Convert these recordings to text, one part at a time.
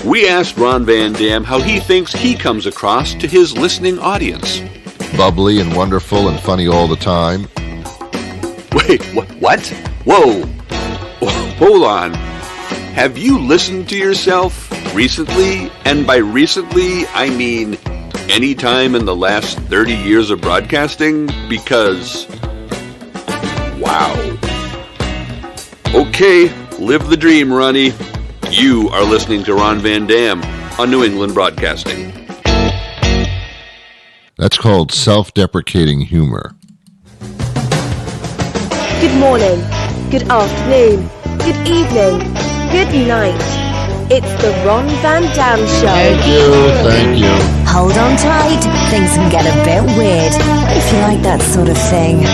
We asked Ron Van Dam how he thinks he comes across to his listening audience. Bubbly and wonderful and funny all the time. Wait, what? Whoa. Hold on. Have you listened to yourself recently? And by recently, I mean any time in the last 30 years of broadcasting? Because, wow. Okay, live the dream, Ronnie. You are listening to Ron Van Dam on New England Broadcasting. That's called self-deprecating humor. Good morning, good afternoon, good evening, good night. It's the Ron Van Dam Show. Thank you. Hold on tight, things can get a bit weird, if you like that sort of thing.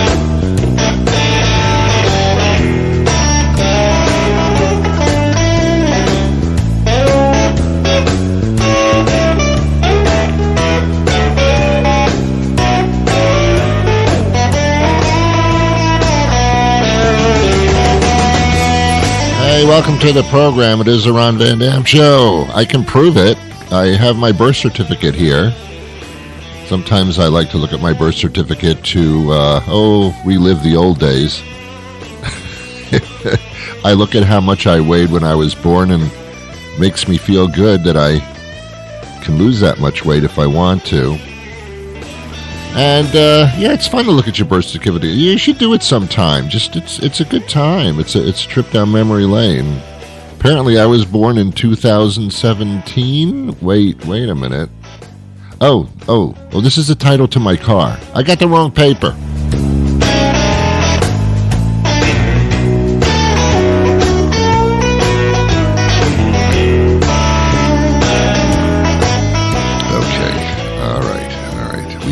Hey, welcome to the program. It is the Ron Van Dam Show. I can prove it. I have my birth certificate here. Sometimes I like to look at my birth certificate to, relive the old days. I look at how much I weighed when I was born and makes me feel good that I can lose that much weight if I want to. And, it's fun to look at your birth certificate. You should do it sometime. It's a good time. It's a trip down memory lane. Apparently, I was born in 2017. Wait a minute. Oh, this is the title to my car. I got the wrong paper.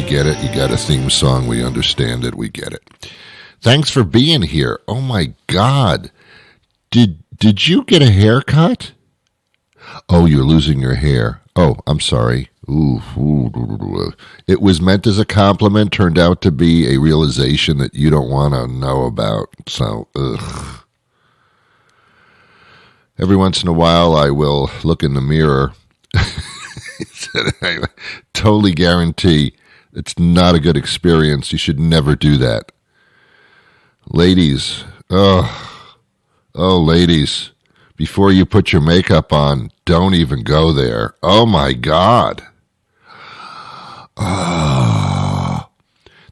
Get it? You got a theme song. We understand it. We get it. Thanks for being here. Oh my God. Did you get a haircut? Oh, you're losing your hair. Oh, I'm sorry. Ooh. It was meant as a compliment, turned out to be a realization that you don't want to know about. So, ugh. Every once in a while, I will look in the mirror. I totally guarantee it's not a good experience. You should never do that. Ladies, ladies, before you put your makeup on, don't even go there. Oh, my God.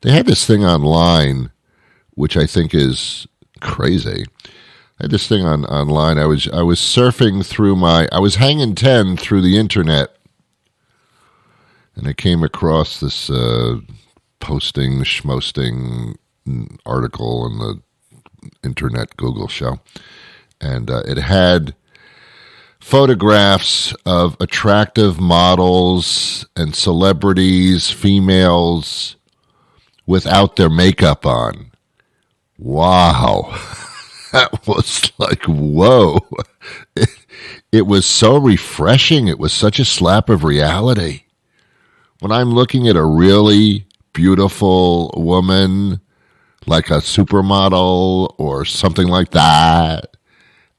They had this thing online, which I think is crazy. I had this thing online. I was surfing through I was hanging 10 through the internet. And I came across this schmosting article in the internet Google show. And it had photographs of attractive models and celebrities, females, without their makeup on. Wow. That was like, whoa. It was so refreshing. It was such a slap of reality. When I'm looking at a really beautiful woman, like a supermodel or something like that,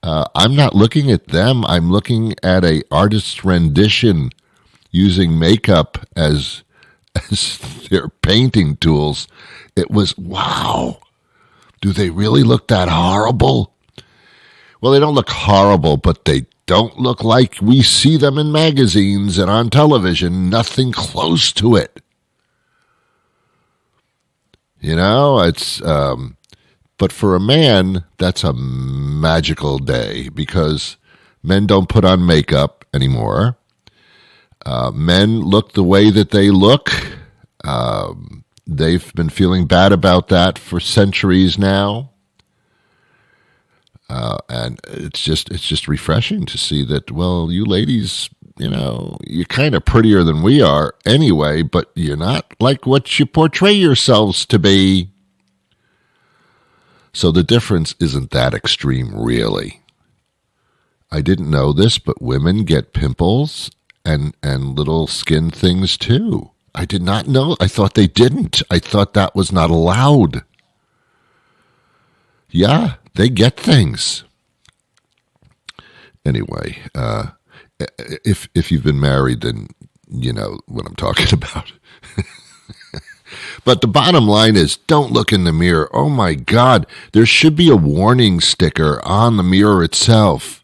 I'm not looking at them. I'm looking at a artist's rendition using makeup as their painting tools. It was, wow. Do they really look that horrible? Well, they don't look horrible, but they don't look like we see them in magazines and on television. Nothing close to it. You know, it's, but for a man, that's a magical day because men don't put on makeup anymore. Men look the way that they look. They've been feeling bad about that for centuries now. And it's just refreshing to see that, well, you ladies, you know, you're kind of prettier than we are anyway, but you're not like what you portray yourselves to be. So the difference isn't that extreme, really. I didn't know this, but women get pimples and little skin things too. I did not know. I thought they didn't. I thought that was not allowed. Yeah, they get things. Anyway, If you've been married, then you know what I'm talking about. But the bottom line is, don't look in the mirror. Oh my God, there should be a warning sticker on the mirror itself.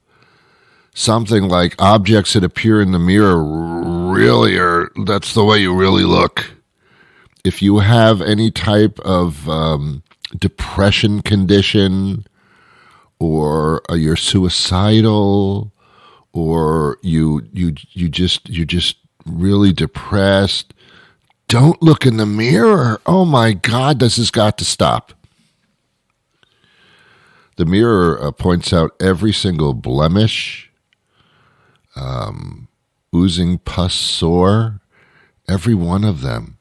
Something like, objects that appear in the mirror really are, that's the way you really look. If you have any type of depression condition, or you're suicidal, or you're just really depressed, don't look in the mirror. Oh my God, this has got to stop. The mirror points out every single blemish, oozing pus sore, every one of them.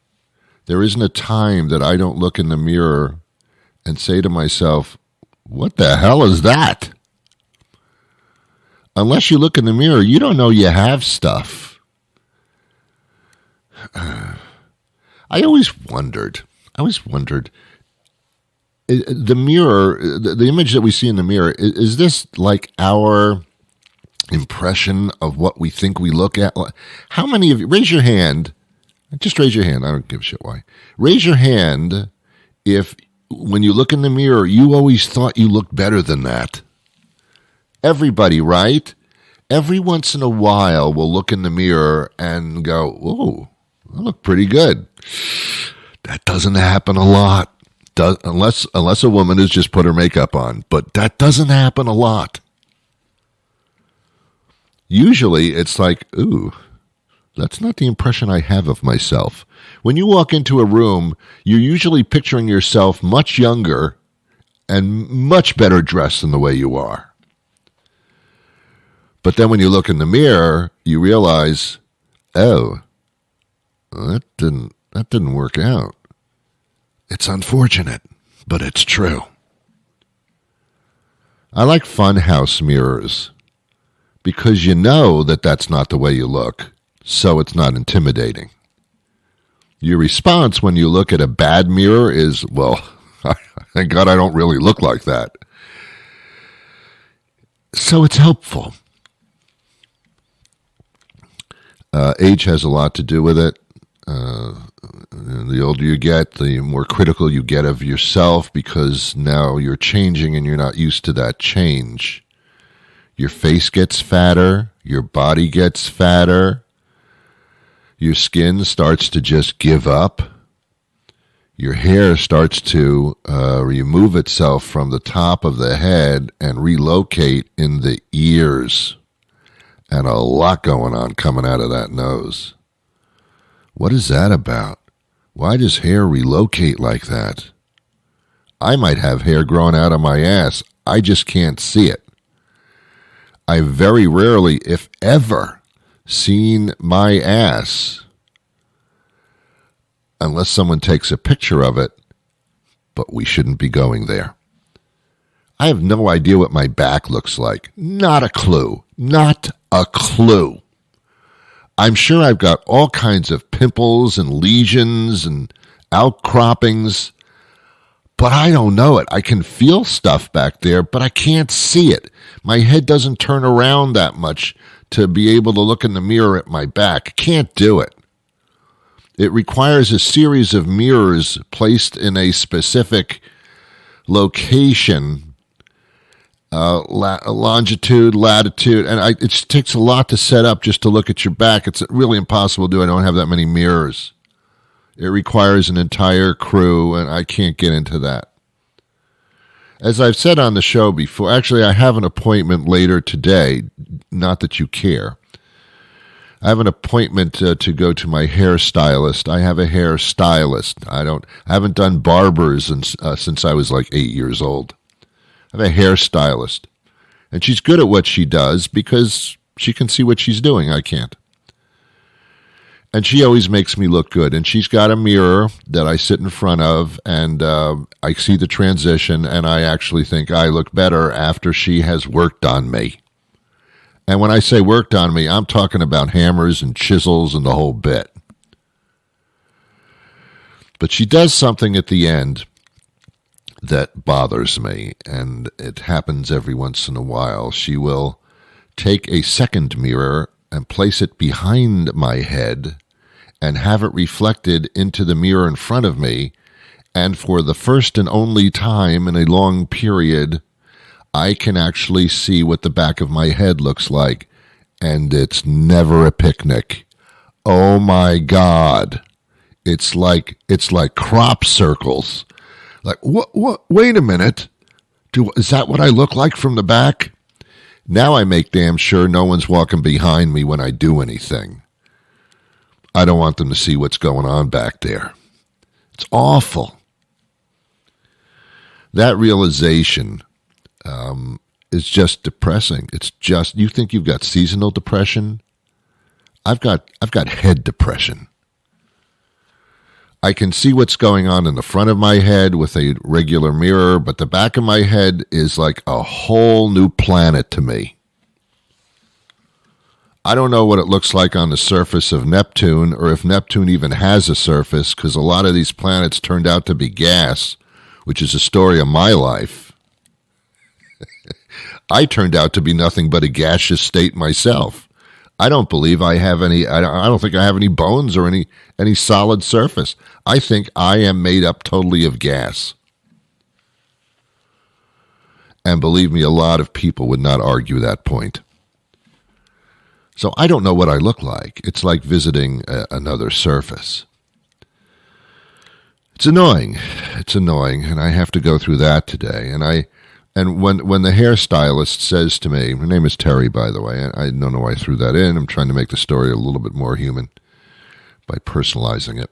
There isn't a time that I don't look in the mirror and say to myself, what the hell is that? Unless you look in the mirror, you don't know you have stuff. I always wondered, the mirror, the image that we see in the mirror, is this like our impression of what we think we look at? How many of you, raise your hand, just raise your hand, I don't give a shit why. Raise your hand if when you look in the mirror, you always thought you looked better than that. Everybody, right? Every once in a while, we'll look in the mirror and go, "Oh, I look pretty good." That doesn't happen a lot, unless a woman has just put her makeup on. But that doesn't happen a lot. Usually, it's like, "Ooh, that's not the impression I have of myself." When you walk into a room, you're usually picturing yourself much younger and much better dressed than the way you are. But then when you look in the mirror, you realize, oh, that didn't work out. It's unfortunate, but it's true. I like funhouse mirrors because you know that that's not the way you look, so it's not intimidating. Your response when you look at a bad mirror is, well, thank God I don't really look like that. So it's helpful. Age has a lot to do with it. The older you get, the more critical you get of yourself because now you're changing and you're not used to that change. Your face gets fatter. Your body gets fatter. Your skin starts to just give up. Your hair starts to remove itself from the top of the head and relocate in the ears. And a lot going on coming out of that nose. What is that about? Why does hair relocate like that? I might have hair growing out of my ass. I just can't see it. I very rarely, if ever, seen my ass unless someone takes a picture of it, but we shouldn't be going there. I have no idea what my back looks like. Not a clue. Not a clue. I'm sure I've got all kinds of pimples and lesions and outcroppings, but I don't know it. I can feel stuff back there, but I can't see it. My head doesn't turn around that much to be able to look in the mirror at my back. Can't do it. It requires a series of mirrors placed in a specific location, longitude, latitude, and it takes a lot to set up just to look at your back. It's really impossible to do. I don't have that many mirrors. It requires an entire crew, and I can't get into that. As I've said on the show before, actually, I have an appointment later today, not that you care. I have an appointment to go to my hairstylist. I have a hairstylist. I haven't done barbers since I was like 8 years old. I have a hairstylist. And she's good at what she does because she can see what she's doing. I can't. And she always makes me look good. And she's got a mirror that I sit in front of, and I see the transition, and I actually think I look better after she has worked on me. And when I say worked on me, I'm talking about hammers and chisels and the whole bit. But she does something at the end that bothers me, and it happens every once in a while. She will take a second mirror and place it behind my head and have it reflected into the mirror in front of me, and for the first and only time in a long period, I can actually see what the back of my head looks like, and it's never a picnic. Oh my God. It's like crop circles. Like, what, wait a minute. Is that what I look like from the back? Now I make damn sure no one's walking behind me when I do anything. I don't want them to see what's going on back there. It's awful. That realization is just depressing. It's just, you think you've got seasonal depression? I've got head depression. I can see what's going on in the front of my head with a regular mirror, but the back of my head is like a whole new planet to me. I don't know what it looks like on the surface of Neptune, or if Neptune even has a surface, because a lot of these planets turned out to be gas, which is a story of my life. I turned out to be nothing but a gaseous state myself. I don't believe I have any, I don't think I have any bones or any solid surface. I think I am made up totally of gas. And believe me, a lot of people would not argue that point. So I don't know what I look like. It's like visiting another surface. It's annoying. It's annoying, and I have to go through that today. And when the hairstylist says to me, her name is Terry, by the way, I don't know why I threw that in. I'm trying to make the story a little bit more human by personalizing it.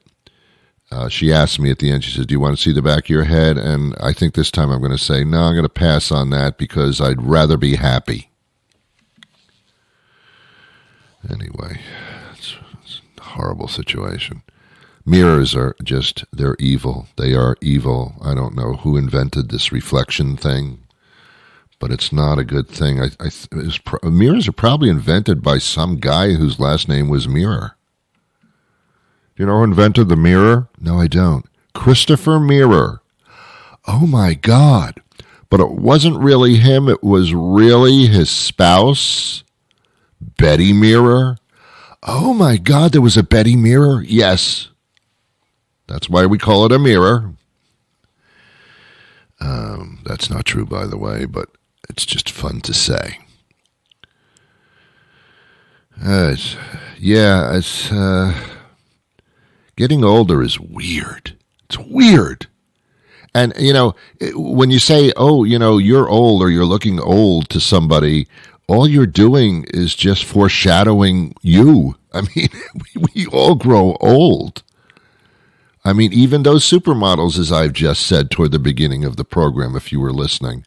She asked me at the end, she says, do you want to see the back of your head? And I think this time I'm going to say, no, I'm going to pass on that because I'd rather be happy. Anyway, it's a horrible situation. Mirrors are just, they're evil. They are evil. I don't know who invented this reflection thing, but it's not a good thing. Mirrors are probably invented by some guy whose last name was Mirror. Do you know who invented the mirror? No, I don't. Christopher Mirror. Oh my God. But it wasn't really him. It was really his spouse, Betty Mirror. Oh my God, there was a Betty Mirror? Yes. That's why we call it a mirror. That's not true, by the way, but it's just fun to say. Getting older is weird. It's weird. And, when you say, oh, you're old or you're looking old to somebody, all you're doing is just foreshadowing you. I mean, we all grow old. I mean, even those supermodels, as I've just said toward the beginning of the program, if you were listening,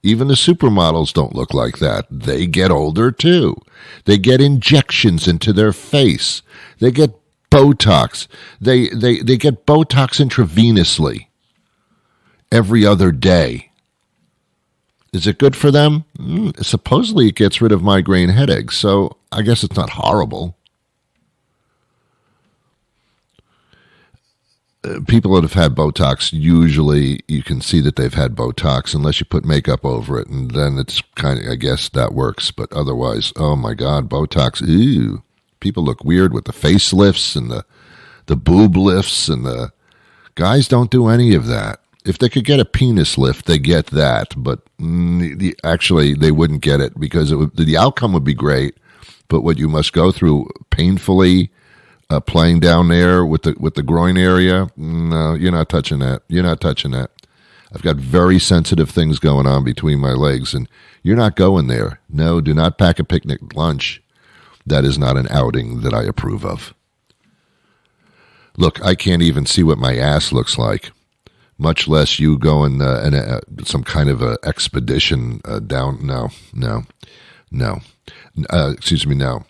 even the supermodels don't look like that. They get older, too. They get injections into their face. They get Botox. They get Botox intravenously every other day. Is it good for them? Supposedly it gets rid of migraine headaches, so I guess it's not horrible. People that have had Botox, usually you can see that they've had Botox unless you put makeup over it, and then it's kind of, I guess that works. But otherwise, oh my God, Botox, ew. People look weird with the facelifts and the boob lifts, and the guys don't do any of that. If they could get a penis lift, they get that, but actually they wouldn't get it because the outcome would be great, but what you must go through painfully, playing down there with the groin area, no, you're not touching that. You're not touching that. I've got very sensitive things going on between my legs, and you're not going there. No, do not pack a picnic lunch. That is not an outing that I approve of. Look, I can't even see what my ass looks like, much less you going in some kind of a expedition down. No. Excuse me, no.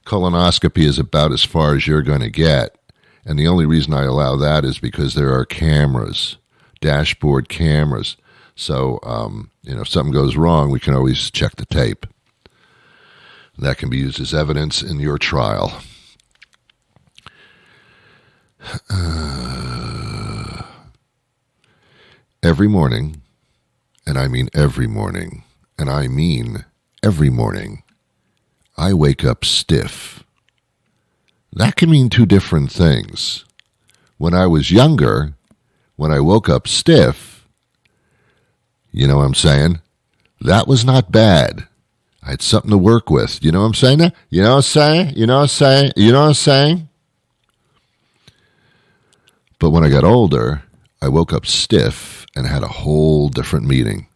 Colonoscopy is about as far as you're going to get. And the only reason I allow that is because there are cameras, dashboard cameras. So, if something goes wrong, we can always check the tape. That can be used as evidence in your trial. Every morning, and I mean every morning, and I mean every morning, I wake up stiff. That can mean two different things. When I was younger, when I woke up stiff, you know what I'm saying? That was not bad. I had something to work with. You know what I'm saying? You know what I'm saying? You know what I'm saying? You know what I'm saying? But when I got older, I woke up stiff and had a whole different meaning.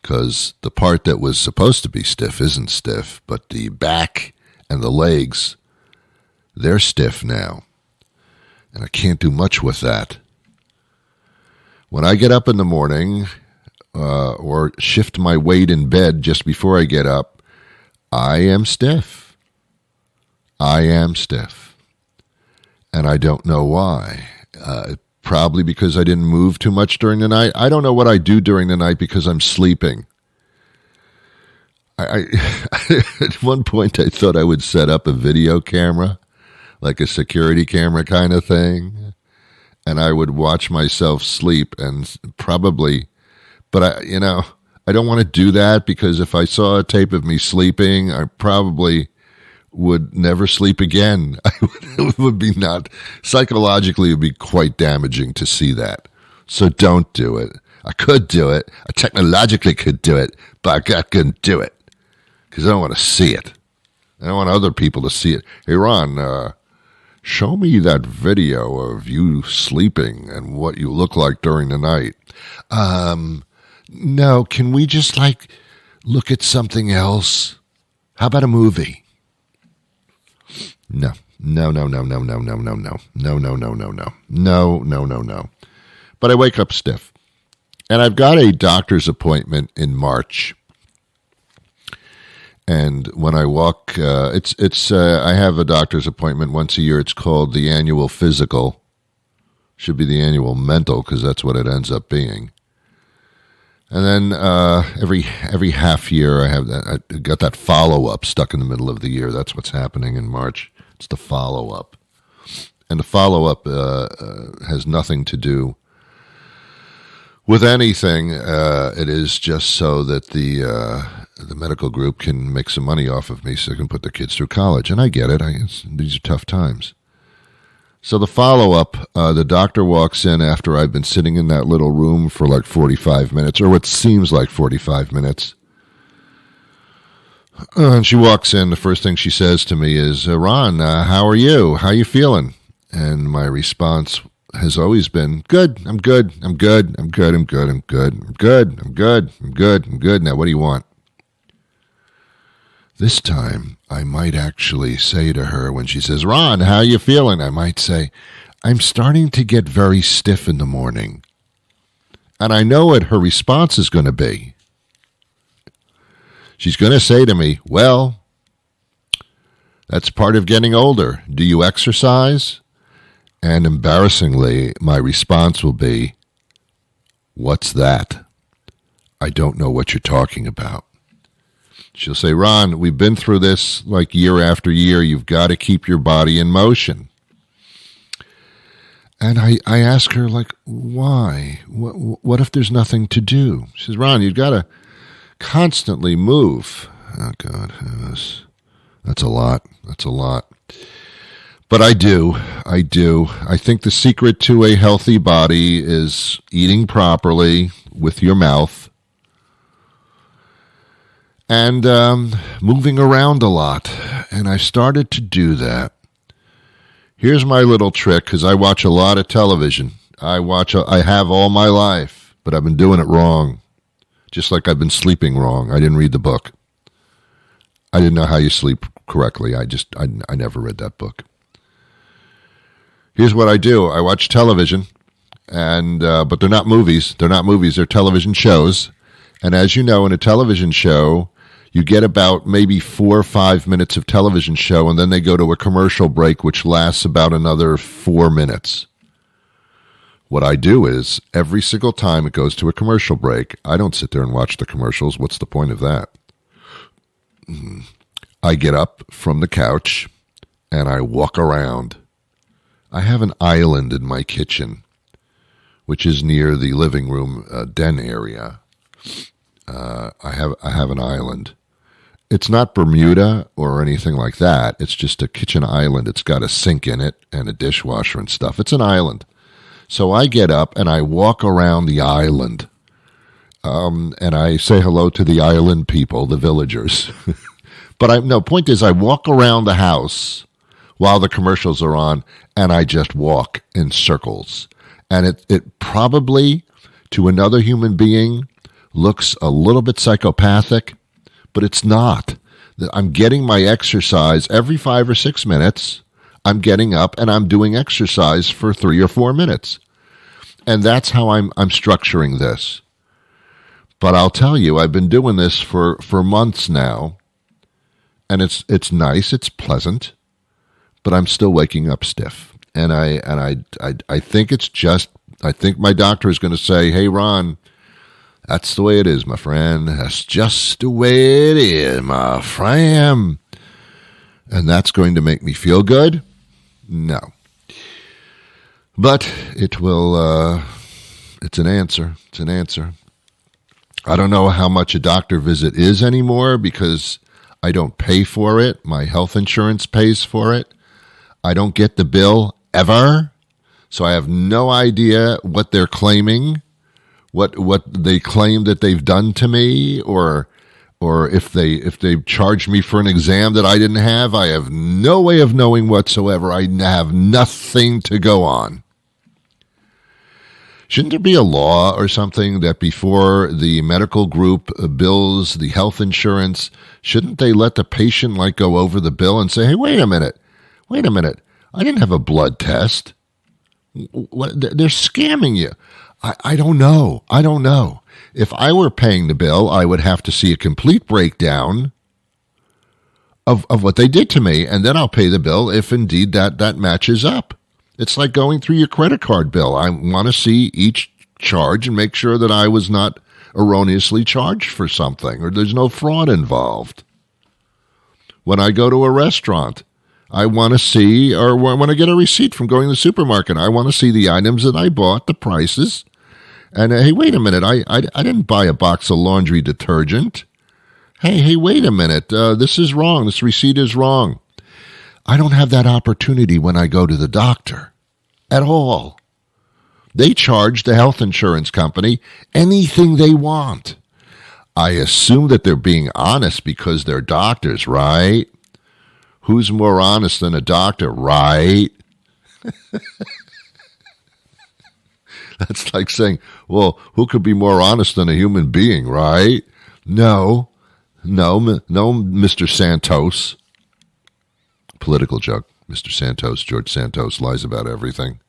Because the part that was supposed to be stiff isn't stiff, but the back and the legs, they're stiff now. And I can't do much with that. When I get up in the morning, or shift my weight in bed just before I get up, I am stiff. I am stiff. And I don't know why. Probably because I didn't move too much during the night. I don't know what I do during the night because I'm sleeping. I at one point I thought I would set up a video camera, like a security camera kind of thing, and I would watch myself sleep and probably, but I don't want to do that because if I saw a tape of me sleeping, I probably would never sleep again. It would be not, psychologically, it would be quite damaging to see that. So don't do it. I could do it. I technologically could do it, but I couldn't do it because I don't want to see it. I don't want other people to see it. Hey, Ron, show me that video of you sleeping and what you look like during the night. No, can we just look at something else? How about a movie? No. But I wake up stiff. And I've got a doctor's appointment in March. And when I walk, I have a doctor's appointment once a year. It's called the annual physical. Should be the annual mental because that's what it ends up being. And then every half year I got that follow-up stuck in the middle of the year. That's what's happening in March. It's the follow-up. And the follow-up has nothing to do with anything. It is just so that the medical group can make some money off of me so they can put their kids through college. And I get it. These are tough times. So the follow-up, the doctor walks in after I've been sitting in that little room for like 45 minutes, or what seems like 45 minutes. And she walks in. The first thing she says to me is, Ron, how are you? How are you feeling? And my response has always been, good, I'm good, I'm good, I'm good, I'm good, I'm good, I'm good, I'm good, I'm good, I'm good. Now, what do you want? This time, I might actually say to her when she says, Ron, how are you feeling? I might say, I'm starting to get very stiff in the morning. And I know what her response is going to be. She's going to say to me, well, that's part of getting older. Do you exercise? And embarrassingly, my response will be, what's that? I don't know what you're talking about. She'll say, Ron, we've been through this like year after year. You've got to keep your body in motion. And I ask her, like, why? What if there's nothing to do? She says, Ron, you've got to constantly move. Oh, God. That's a lot. That's a lot. But I do. I think the secret to a healthy body is eating properly with your mouth and moving around a lot. And I started to do that. Here's my little trick, because I watch a lot of television. I have all my life, but I've been doing it wrong. Just like I've been sleeping wrong. I didn't read the book. I didn't know how you sleep correctly. I never read that book. Here's what I do. I watch television, and but they're not movies. They're not movies. They're television shows. And as you know, in a television show, you get about maybe 4 or 5 minutes of television show, and then they go to a commercial break, which lasts about another 4 minutes. What I do is, every single time it goes to a commercial break, I don't sit there and watch the commercials. What's the point of that? I get up from the couch, and I walk around. I have an island in my kitchen, which is near the living room den area. I have an island. it's not Bermuda or anything like that. It's just a kitchen island. It's got a sink in it and a dishwasher and stuff. It's an island. So I get up and I walk around the island. And I say hello to the island people, the villagers. But point is, I walk around the house while the commercials are on, and I just walk in circles. And it probably, to another human being, looks a little bit psychopathic, but it's not. I'm getting my exercise every 5 or 6 minutes. I'm getting up and I'm doing exercise for 3 or 4 minutes. And that's how I'm structuring this. But I'll tell you, I've been doing this for months now, and it's nice, it's pleasant, but I'm still waking up stiff. And I think it's just, I think my doctor is going to say, hey, Ron, that's the way it is, my friend. That's just the way it is, my friend. And that's going to make me feel good? No. But it will, it's an answer. It's an answer. I don't know how much a doctor visit is anymore because I don't pay for it. My health insurance pays for it. I don't get the bill ever. So I have no idea what they're claiming, what they claim that they've done to me, or if they charged me for an exam that I didn't have. I have no way of knowing whatsoever. I have nothing to go on. Shouldn't there be a law or something that before the medical group bills the health insurance, shouldn't they let the patient go over the bill and say, hey, wait a minute, I didn't have a blood test. They're scamming you. I don't know. If I were paying the bill, I would have to see a complete breakdown of what they did to me, and then I'll pay the bill if indeed that matches up. It's like going through your credit card bill. I want to see each charge and make sure that I was not erroneously charged for something or there's no fraud involved. When I go to a restaurant, I want to see, or when I get a receipt from going to the supermarket, I want to see the items that I bought, the prices. And hey, wait a minute, I didn't buy a box of laundry detergent. Hey, wait a minute, this is wrong. This receipt is wrong. I don't have that opportunity when I go to the doctor at all. They charge the health insurance company anything they want. I assume that they're being honest because they're doctors, right? Who's more honest than a doctor, right? That's like saying, well, who could be more honest than a human being, right? No, Mr. Santos. Political joke. Mr. Santos, George Santos, lies about everything.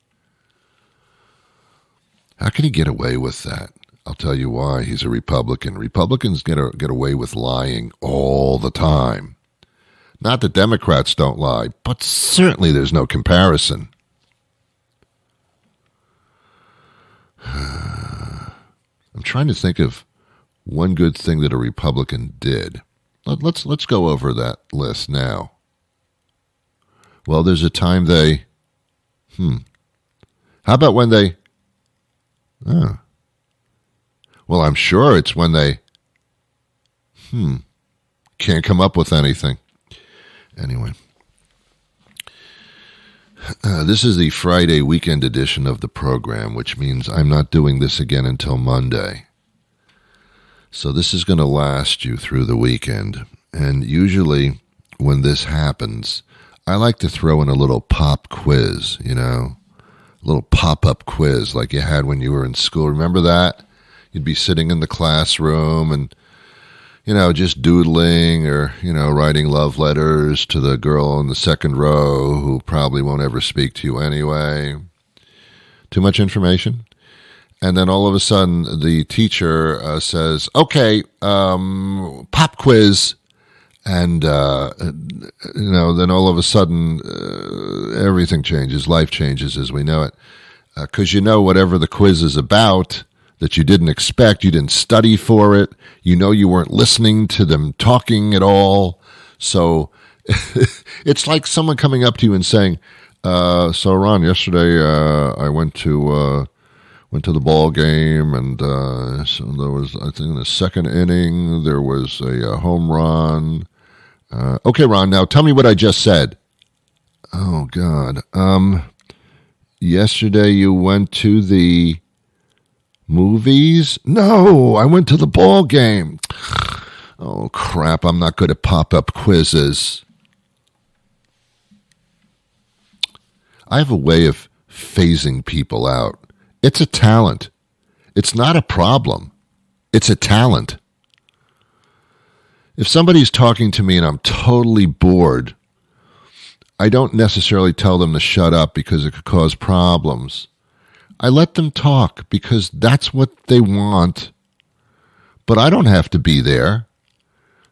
How can he get away with that? I'll tell you why. He's a Republican. Republicans get away with lying all the time. Not that Democrats don't lie, but certainly there's no comparison. I'm trying to think of one good thing that a Republican did. Let's go over that list now. Well, there's a time they, How about when they, Well, I'm sure it's when they, Can't come up with anything. Anyway. This is the Friday weekend edition of the program, which means I'm not doing this again until Monday. So this is going to last you through the weekend. And usually when this happens, I like to throw in a little pop quiz, a little pop-up quiz like you had when you were in school. Remember that? You'd be sitting in the classroom and, just doodling or, writing love letters to the girl in the second row who probably won't ever speak to you anyway. Too much information? And then all of a sudden the teacher says, okay, pop quiz. And, then all of a sudden, everything changes. Life changes as we know it. Because whatever the quiz is about that you didn't expect, you didn't study for it, you weren't listening to them talking at all. So it's like someone coming up to you and saying, so Ron, yesterday I went to the ball game, and so there was, I think in the second inning, there was a home run. Okay, Ron, now tell me what I just said. Oh, God. Yesterday you went to the movies? No, I went to the ball game. Oh, crap, I'm not good at pop-up quizzes. I have a way of phasing people out. It's a talent. It's not a problem. It's a talent. If somebody's talking to me and I'm totally bored, I don't necessarily tell them to shut up because it could cause problems. I let them talk because that's what they want, but I don't have to be there.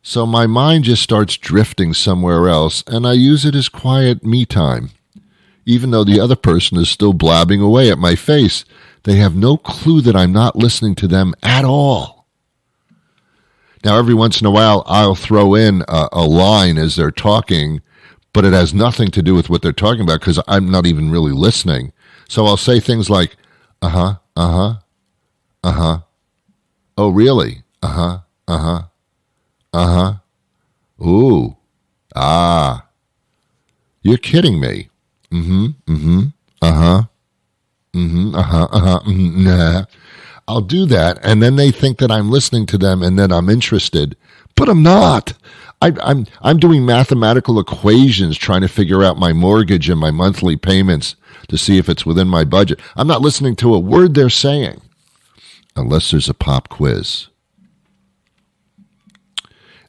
So my mind just starts drifting somewhere else, and I use it as quiet me time. Even though the other person is still blabbing away at my face, they have no clue that I'm not listening to them at all. Now, every once in a while, I'll throw in a line as they're talking, but it has nothing to do with what they're talking about because I'm not even really listening. So I'll say things like, uh-huh, uh-huh, uh-huh. Oh, really? Uh-huh, uh-huh, uh-huh. Ooh, ah. You're kidding me. Mm-hmm, mm-hmm, uh-huh, mm-hmm, uh-huh, uh-huh, mm-hmm, nah. I'll do that, and then they think that I'm listening to them and then I'm interested, but I'm not. I'm doing mathematical equations trying to figure out my mortgage and my monthly payments to see if it's within my budget. I'm not listening to a word they're saying unless there's a pop quiz.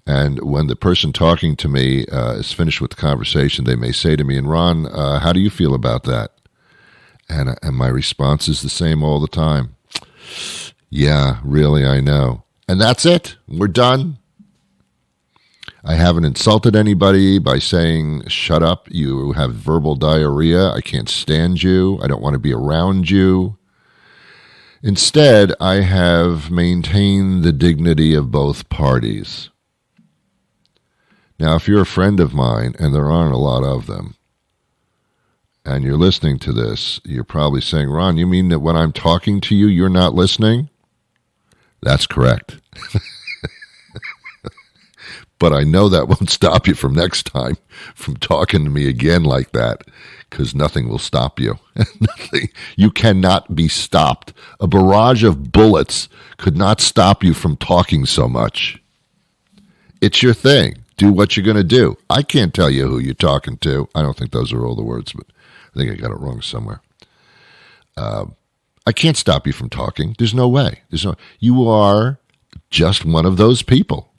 And when the person talking to me is finished with the conversation, they may say to me, and Ron, how do you feel about that? And my response is the same all the time. Yeah, really, I know. And that's it. We're done. I haven't insulted anybody by saying, shut up, you have verbal diarrhea, I can't stand you, I don't want to be around you. Instead, I have maintained the dignity of both parties. Now, if you're a friend of mine, and there aren't a lot of them, and you're listening to this, you're probably saying, Ron, you mean that when I'm talking to you, you're not listening? That's correct. But I know that won't stop you from next time from talking to me again like that, because nothing will stop you. Nothing. You cannot be stopped. A barrage of bullets could not stop you from talking so much. It's your thing. Do what you're going to do. I can't tell you who you're talking to. I don't think those are all the words, but I think I got it wrong somewhere. I can't stop you from talking. There's no way. You are just one of those people.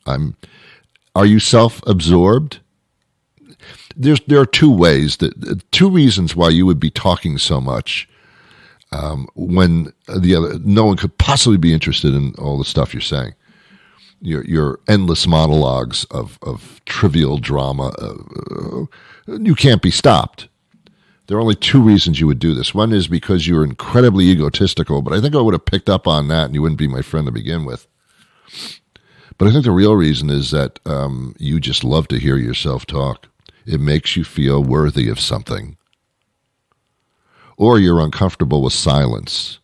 Are you self-absorbed? There are two reasons why you would be talking so much when no one could possibly be interested in all the stuff you're saying. Your endless monologues of trivial drama, you can't be stopped. There are only two reasons you would do this. One is because you're incredibly egotistical, but I think I would have picked up on that and you wouldn't be my friend to begin with. But I think the real reason is that you just love to hear yourself talk. It makes you feel worthy of something. Or you're uncomfortable with silence.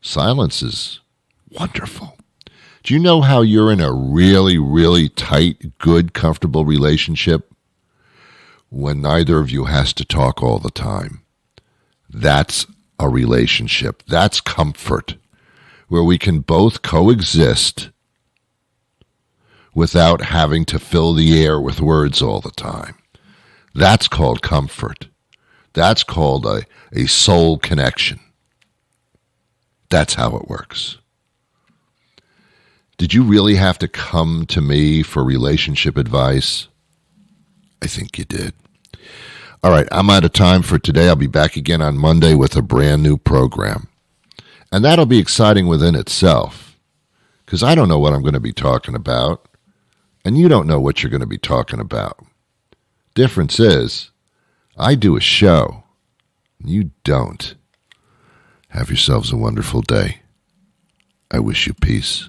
Silence is wonderful. Do you know how you're in a really, really tight, good, comfortable relationship when neither of you has to talk all the time? That's a relationship. That's comfort, where we can both coexist without having to fill the air with words all the time. That's called comfort. That's called a soul connection. That's how it works. Did you really have to come to me for relationship advice? I think you did. All right, I'm out of time for today. I'll be back again on Monday with a brand new program. And that'll be exciting within itself, because I don't know what I'm going to be talking about, and you don't know what you're going to be talking about. Difference is, I do a show, you don't. Have yourselves a wonderful day. I wish you peace.